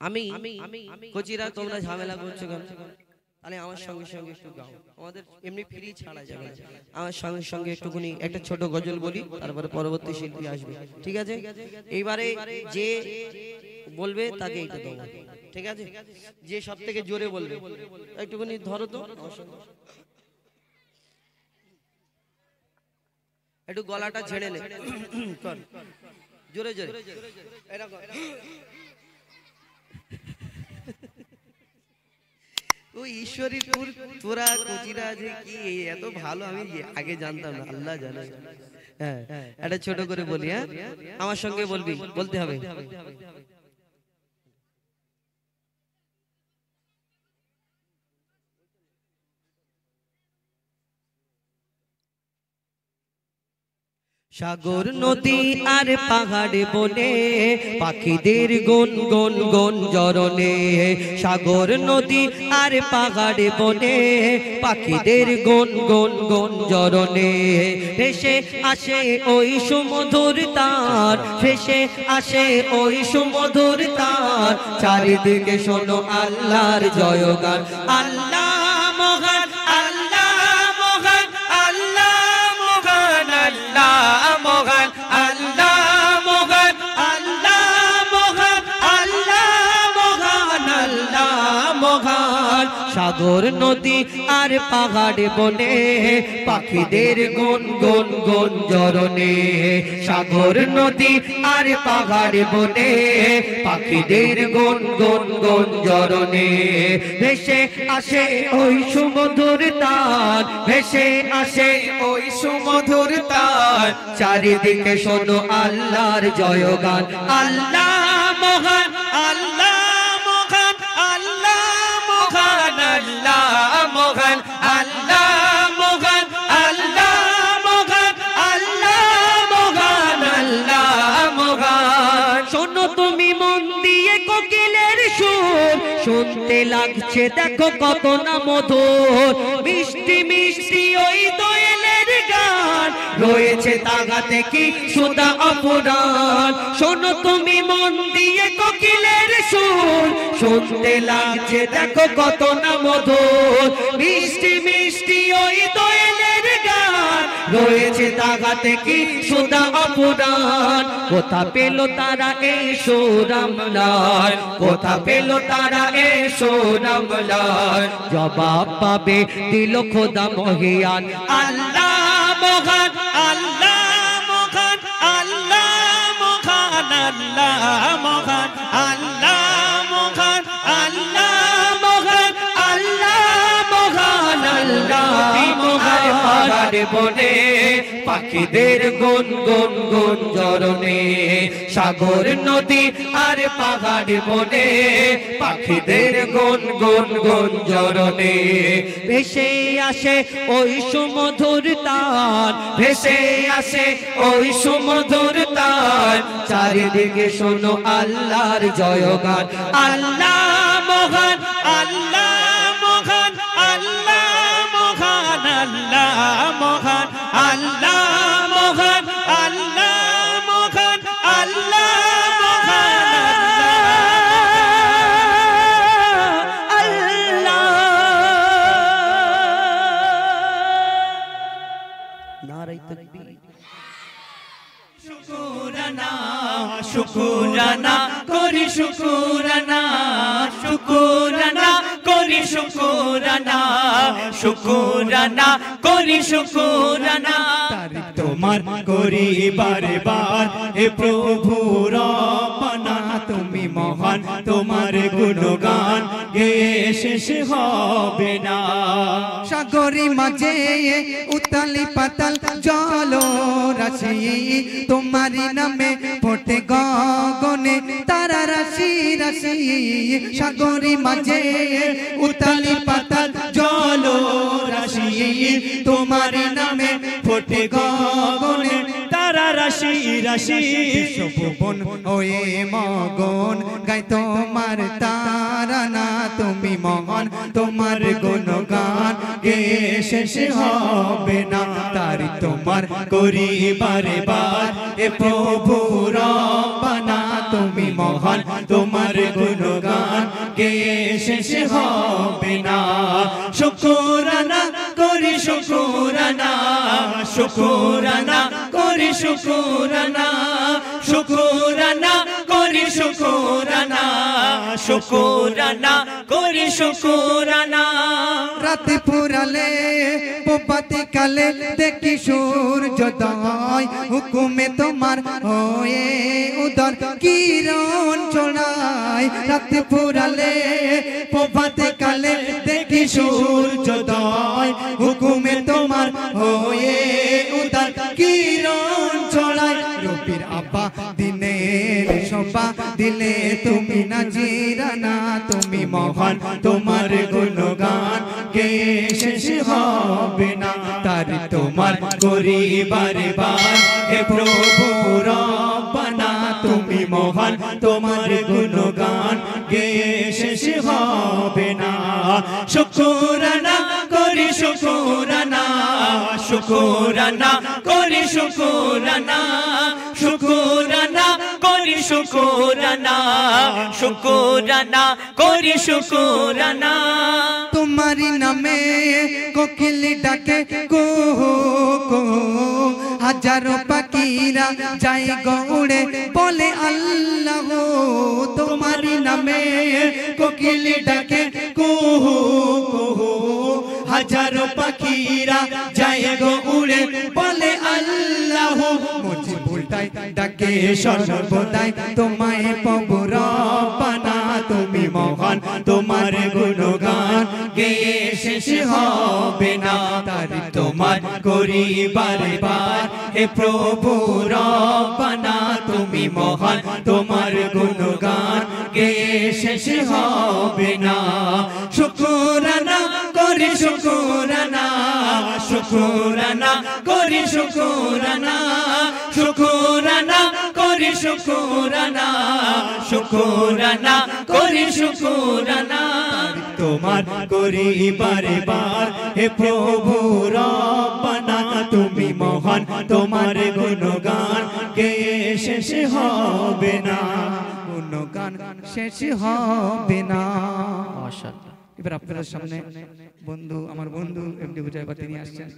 আমি কচিরা তোমরা ঝামেলা করছো কেন? তাহলে আমার সঙ্গে সঙ্গে একটু গাও, আমাদের এমনি ফ্রি ছাড়া যাবে। আমার সঙ্গে সঙ্গে একটুখানি একটা ছোট গজল বলি, তারপরে পরবর্তী শিল্পী আসবে, ঠিক আছে? এইবারে যে বলবে তাকে এইটা দেবো, ঠিক আছে? যে সব থেকে জোরে বলবে একটুখানি ধরো তো, একটু গলাটা ঝেড়ে নে, জোরে জোরে ওই ঈশ্বরীপুর তোরা কচিরা যে কি এত ভালো, আমি আগে জানতাম না, আল্লাহ জানে। হ্যাঁ, একটা ছোট করে বলি, হ্যাঁ আমার সঙ্গে বলবি, বলতে হবে। সাগর নদী আর পাহাড়ে বনে পাখিদের গুন গুন গুন জরনে, সাগর নদী আর পাহাড়ে বনে পাখিদের গুন গুন গুন জরনে, ভেসে আসে ওই সুমধুর তার, ভেসে আসে ওই সুমধুর তার, চারিদিকে শোনো আল্লাহর জয়গান। আল্লাহ মহান, আল্লাহ মহান, আল্লাহ মহান, আল্লাহ মহান, আল্লাহ মহান, আল্লাহ মহান, আল্লাহ মহান, আল্লাহ মহান। সাগর নদী আর পাহাড়ে বনে পাখিদের গুন গুন গুন জরনে, সাগর নদী আর পাহাড়ে বনে পাখিদের গুন গুন গুন জরনে, ভেসে আসে ওই সুমধুর তার, ভেসে আসে ওই সুমধুর তার, চারিদিকে শোনো আল্লাহর জয়গান। আল্লাহ মহান, আল্লাহ মহান, আল্লাহ মহান, আল্লাহ মহান, আল্লাহ মহান, আল্লাহ মহান, আল্লাহ মহান, আল্লাহ মহান। শোনো তুমি মন দিয়ে কোকিলের সুর, শুনতে লাগছে দেখো কত না মধুর, মিষ্টি মিষ্টি ওই দোয়েলের গান, রয়েছে তাগাতে কি সুধা অপুরাণ। শোনো তুমি মন দিয়ে কোকিলের সুর, শুনতে লাগছে দেখো কত না মধুর, মিষ্টি মিষ্টি ওই দোয়েলের গান, রয়েছে তাগাতে কি সুধা অপুরাণ। কোথা পেল তারা এই সুর আমলার, কোথা পেল তারা এই সুর আমলার, জবাব পাবে দিল খোদা মহিয়ান। আল্লাহ মহান, আল্লাহ মহান, আল্লাহ মহান, আল্লাহ মহান, আল্লাহ মহান, আল্লাহ মহান, আল্লাহ মহান, আল্লাহ মহান। পাহাড়ে বনে পাখিদের গুন গুন গুন জরনে, সাগর নদী আর পাহাড়ে বনে পাখিদের গুন গুন গুন জরনে, ভেসে আসে ওই সুমধুর তার, ভেসে আসে ওই সুমধুর তার, চারিদিকে শোনো আল্লাহর জয়গান। আল্লাহ মহান, আল্লাহ মহান, আল্লাহ মহান, আল্লাহ মহান, আল্লাহ মহান, আল্লাহ মহান, আল্লাহ মহান, আল্লাহ। নারায়ে তাকবীর। শুকুরানা শুকুরানা করি, শুকুরানা শুকুরানা করি, শুকুরানা শুকুরানা করি, শুকুরানা তারিফ তোমার করি বারে বার, হে প্রভু রব্বানা তুমি মহান, তোমার গুণগান গেয়ে শেষ হবে না। সাগরি মাঝে উতালি পাতাল জল রাশি, তোমারি নামে ফোটে গগনে তারা রাশি রাশি, সাগরি মাঝে উতালি পাতাল জল রাশি, তোমারি নামে ফোটে গগনে তারা রাশি রাশি। বিশ্বভুবন ওয়ে মগন গাই তোমার তারানা, তুমি মহান তোমার গুণগান গেয়ে শেষ হবে না। তারি তোমার করি বারে বার, এ প্রভু রব্বানা তুমি মহান তোমার গুণগান গেয়ে শেষ হবে না শুকরানা করি শুকরানা শুকরানা করি শুকরানা শুকরানা করি শুকরানা শুকরানা করি শুকরানা রাতে পুরালে প্রভাতে কালে দেখি সূর্যোদয় হুকুমে তোমার হয়ে উদর কিরণ ছড়ায় রাতে পুরালে প্রভাতে কালে দেখি সূর্যোদয় হুকুমে তোমার হয়ে উদর কিরণ ছড়ায় রবির আবা দিনের শোভা দিলে তুমি নাজিরানা তুমি মহান তোমার গুণগান গেয়ে শেষ হবে না তার তোমার করি বারে বার হে প্রভু রব্বানা তুমি মহান তোমার গুণগান গেয়ে শেষ হবে না শুকরানা করি শুকরানা শুকরানা করি শুকরানা শুকরানা করি শুকরানা শুকরানা করি শুকরানা তোমারি নামে কোকিল ডাকে কুহু কুহু হাজারো পাখিরা যায় গৌড়ে বলে আল্লাহ তোমারি নামে কোকিল ডাকে কুহু কুহু হাজারো পাখিরা যায় গৌড়ে বলে আল্লাহ মুঝে ভুলটাই ডাকে সর্বদাই তোমায় পাবো রব্বানা তুমি মহান তোমার গুণগান গেয়ে শেষ হবে না তার তোমার করি বারে বার হে প্রভু রব্বানা তুমি মহান তোমার গুণগান গেয়ে শেষ হবে না শুকরানা করি শুকরানা শুকরানা করি শুকরানা শুকরানা করি শুকরানা শুকরানা করি শুকরানা তোমার করি বারে বার হে প্রভু রব্বানা তুমি মহান তোমার গুণগান গেয়ে শেষ হবে না গুণগান শেষ হবে না মাশাআল্লাহ এবার আপনাদের সামনে বন্ধু আমার বন্ধু এমডি হুজাইফা তিনি আসছেন